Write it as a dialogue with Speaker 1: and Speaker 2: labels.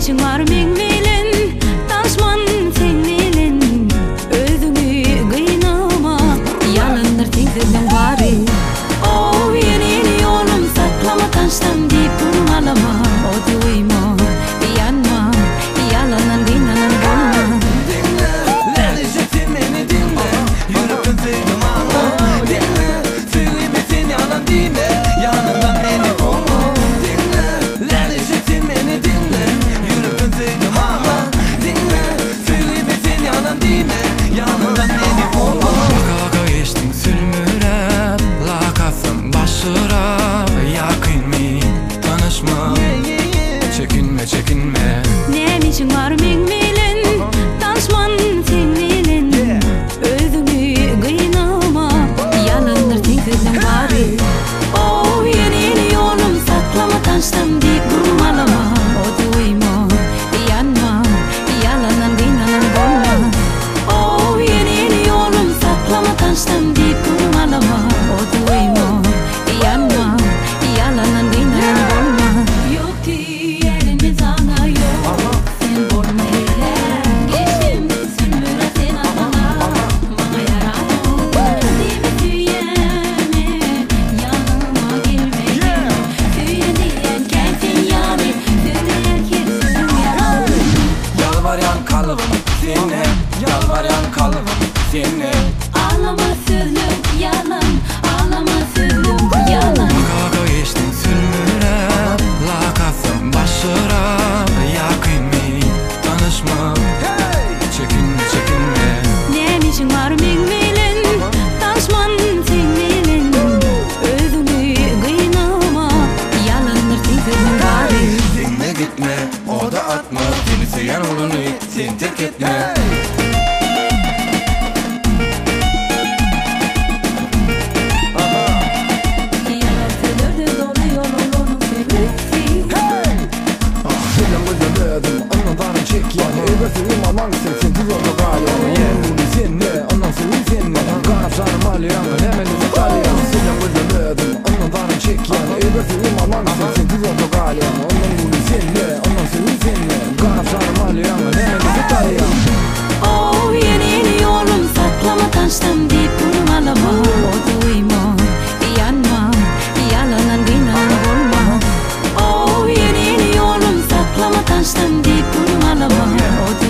Speaker 1: işin var men bilen danışman sen bilen özüňi gynama yalanlar teňsizden bary o yeni yolum saklama taştan deyip durmalama o duyma yanma yalandan gıynanan bolma
Speaker 2: dinle lan işitin beni dinle yürüp öpeyim ama dinle söyleme sen yalan dinle yanından beni kovma dinle lan işitin beni dinle yürüp öpeyim ama dinle söyleme sen yalan dinle yanından beni kovma
Speaker 3: Kaka geçtin sülmürep lakasın başırap yakınmi tanışma çekinme çekinme
Speaker 1: ne işin var men bilen danışman sen bilen özüňi gynama yalanlar teňsizden bary o yeni yolum saklama taştan deyip durmalama o duyma yanma yalandan gıynanan bolma o yeni yolum saklama taştan deyip durmalama o duyma yanma yalandan gıynanan bolma yok ki elimiz ana yok sen bolma hele geçtim sülmüre sen atana bana yaradın demi tüyeme yanıma gelme tüye diyen kendin yani tüye kimsin yaradın
Speaker 3: Yalvaryan kalıbım seni yalvaryan kalıbım seni
Speaker 1: ağlama sözlüm yalan ağlama sözlüm yalan
Speaker 3: Kaka geçtin sülmürep lakasın başırap yakınmi tanışma çekinme çekinme
Speaker 1: ne işin var men bilen danışman sen bilen özüňi gynama yalanlar teňsizden bary
Speaker 3: Dinle gitme o da atma seni seyen olunu sen terk etme
Speaker 1: yalan sözlerde dolu yolun onun sebepsi
Speaker 4: Selam özlemedim anladan çek yani Elbette imamansın sen tuz oldu galiba Yemin senle ondan sonra senle Kanatlarım alyan hemen İtalyan Selam özlemedim anladan çek yani Elbette imamansın sen tuz oldu galiba Ondan sonra senle ondan sonra senle Kanatlarım alyan hemen İtalyan
Speaker 1: o yeni yolum saklama taştan deyip durmalama o duyma yanma yalandan gıynanan bolma o yeni yolum saklama taştan deyip durmalama o